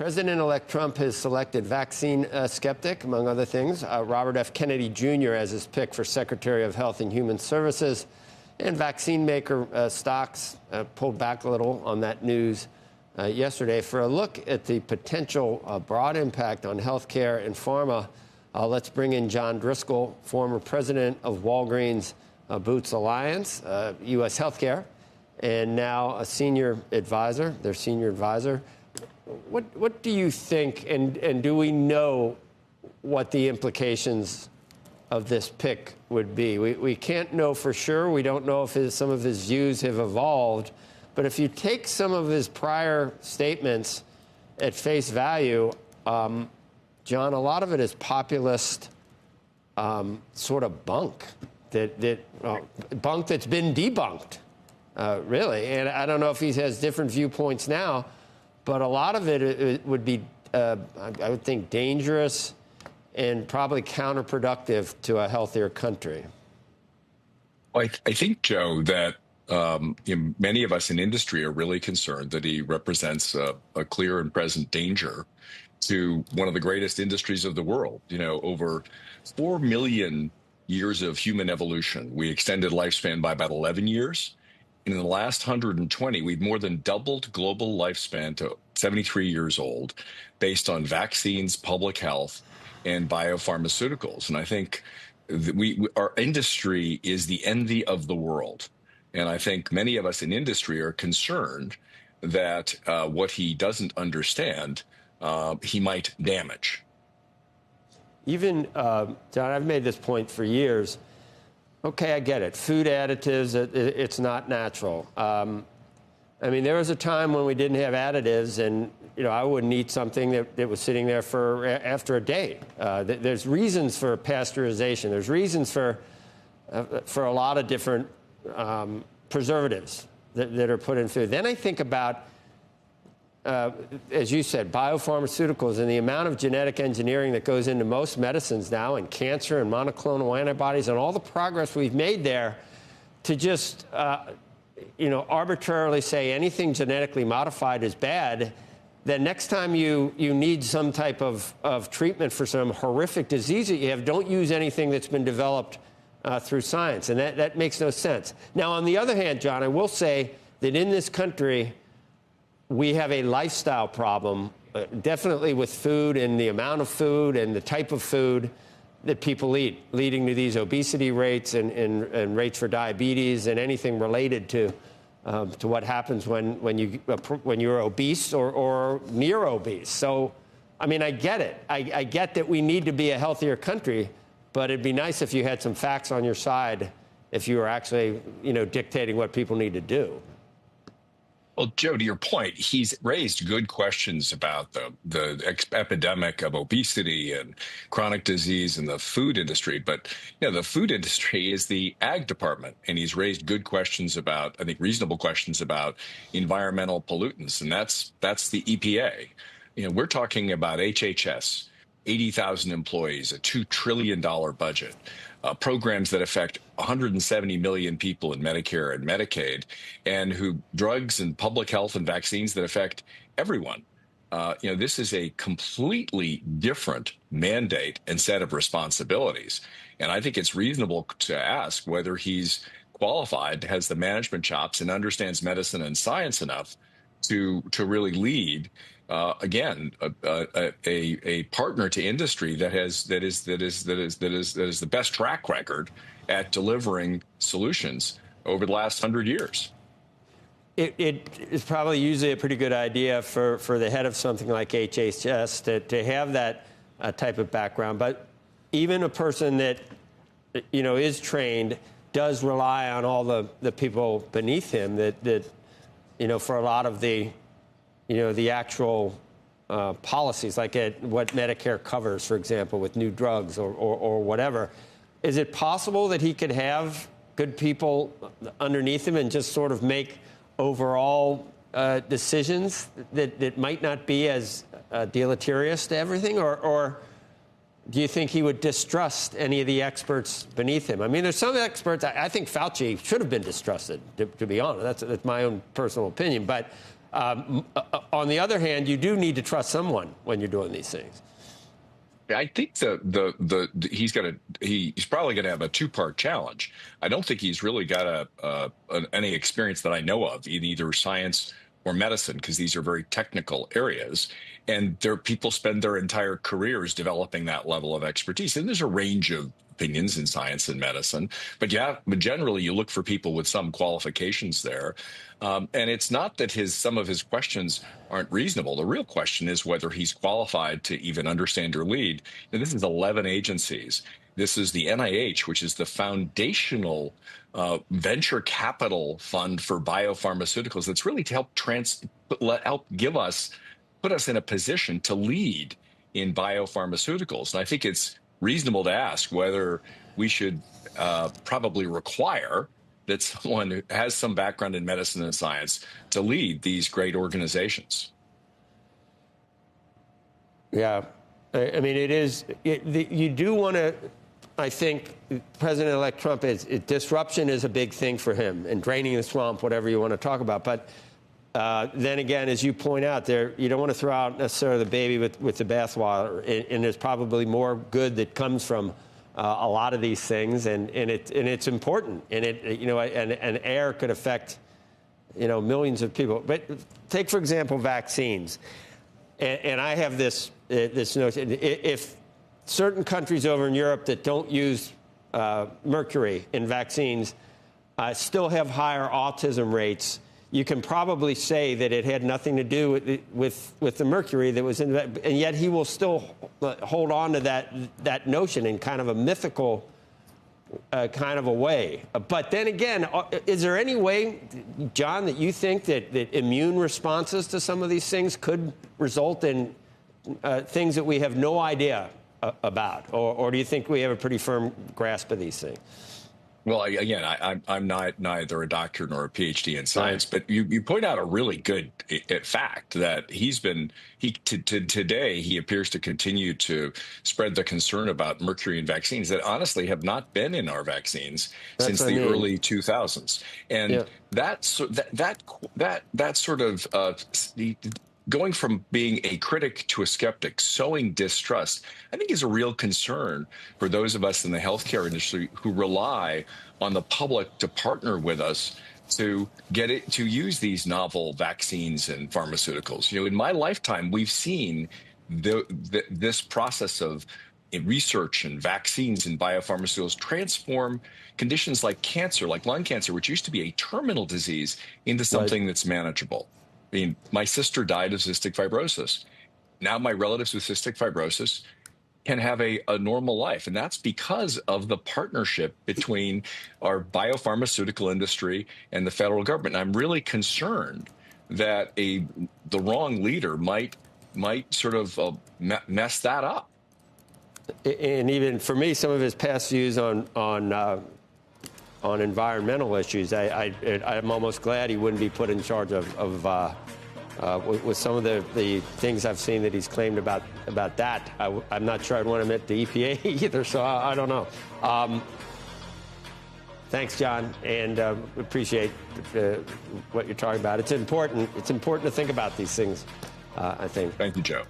President-elect Trump has selected vaccine skeptic, among other things, Robert F. Kennedy Jr. as his pick for Secretary of Health and Human Services. And vaccine maker stocks pulled back a little on that news yesterday. For a look at the potential broad impact on healthcare and pharma, let's bring in John Driscoll, former president of Walgreens Boots Alliance, U.S. Healthcare, and now a senior advisor, their senior advisor. What do you think, and do we know what the implications of this pick would be? We can't know for sure. We don't know if some of his views have evolved. But if you take some of his prior statements at face value, John, a lot of it is populist sort of bunk, bunk that's been debunked, really. And I don't know if he has different viewpoints now, but a lot of it would be, I would think, dangerous and probably counterproductive to a healthier country. Well, I think, Joe, that many of us in industry are really concerned that he represents a clear and present danger to one of the greatest industries of the world. You know, over 4 million years of human evolution, we extended lifespan by about 11 years. And in the last 120, we've more than doubled global lifespan to 73 years old based on vaccines, public health, and biopharmaceuticals. And I think our industry is the envy of the world. And I think many of us in industry are concerned that what he doesn't understand, he might damage. Even, John, I've made this point for years. Okay, I get it. Food additives, it's not natural. I mean, there was a time when we didn't have additives, and I wouldn't eat something that was sitting there for after a day. There's reasons for pasteurization. There's reasons for a lot of different preservatives that are put in food. Then I think about, as you said, biopharmaceuticals and the amount of genetic engineering that goes into most medicines now, and cancer and monoclonal antibodies and all the progress we've made there, to just arbitrarily say anything genetically modified is bad. Then next time you need some type of treatment for some horrific disease that you have, don't use anything that's been developed through science. And that makes no sense. Now, on the other hand, John, I will say that in this country, we have a lifestyle problem, definitely with food and the amount of food and the type of food that people eat, leading to these obesity rates and rates for diabetes and anything related to what happens when you're obese or near obese. So, I mean, I get it. I get that we need to be a healthier country, but it'd be nice if you had some facts on your side if you were actually, dictating what people need to do. Well, Joe, to your point, he's raised good questions about the epidemic of obesity and chronic disease in the food industry. But, the food industry is the ag department, and he's raised good questions about, I think, reasonable questions about environmental pollutants, and that's the EPA. We're talking about HHS, 80,000 employees, a $2 trillion budget. Programs that affect 170 million people in Medicare and Medicaid, and drugs and public health and vaccines that affect everyone. This is a completely different mandate and set of responsibilities. And I think it's reasonable to ask whether he's qualified, has the management chops, and understands medicine and science enough to really lead. Again, a partner to industry that is the best track record at delivering solutions over the last 100 years. It is probably usually a pretty good idea for the head of something like HHS to have that type of background. But even a person that is trained does rely on all the people beneath him that for a lot of the actual policies, like what Medicare covers, for example, with new drugs or whatever. Is it possible that he could have good people underneath him and just sort of make overall decisions that might not be as deleterious to everything? Or do you think he would distrust any of the experts beneath him? I mean, there's some experts, I think Fauci should have been distrusted, to be honest. That's my own personal opinion. But On the other hand, you do need to trust someone when you're doing these things. I think he's probably going to have a two-part challenge. I don't think he's really got any experience that I know of in either science or medicine, because these are very technical areas, and people spend their entire careers developing that level of expertise. And there's a range of opinions in science and medicine, but generally you look for people with some qualifications there. And it's not that some of his questions aren't reasonable. The real question is whether he's qualified to even understand or lead. And this is 11 agencies. This is the NIH, which is the foundational venture capital fund for biopharmaceuticals. That's really to put us in a position to lead in biopharmaceuticals. And I think it's reasonable to ask whether we should probably require that someone who has some background in medicine and science to lead these great organizations. Yeah, I mean, you do want to. I think President-elect Trump disruption is a big thing for him, and draining the swamp, whatever you want to talk about. But then again, as you point out, you don't want to throw out necessarily the baby with the bathwater, and there's probably more good that comes from a lot of these things, and it's important, and and air could affect millions of people. But take, for example, vaccines, and I have this notion: if certain countries over in Europe that don't use mercury in vaccines still have higher autism rates, you can probably say that it had nothing to do with the mercury that was in that, and yet he will still hold on to that notion in kind of a mythical kind of a way. But then again, is there any way, John, that you think that immune responses to some of these things could result in things that we have no idea about, or do you think we have a pretty firm grasp of these things? Well, again, I'm not neither a doctor nor a PhD in science, but you point out a really good fact that today he appears to continue to spread the concern about mercury in vaccines that honestly have not been in our vaccines since the early 2000s, and that sort of going from being a critic to a skeptic, sowing distrust, I think is a real concern for those of us in the healthcare industry who rely on the public to partner with us to use these novel vaccines and pharmaceuticals. In my lifetime, we've seen this process of research and vaccines and biopharmaceuticals transform conditions like cancer, like lung cancer, which used to be a terminal disease, into something that's manageable. I mean, my sister died of cystic fibrosis. Now my relatives with cystic fibrosis can have a normal life. And that's because of the partnership between our biopharmaceutical industry and the federal government. And I'm really concerned that the wrong leader might sort of mess that up. And even for me, some of his past views on environmental issues, I'm almost glad he wouldn't be put in charge with some of the things I've seen that he's claimed about that. I'm not sure I'd want him at the EPA either, so I don't know. Thanks, John, and appreciate what you're talking about. It's important. It's important to think about these things, I think. Thank you, Joe.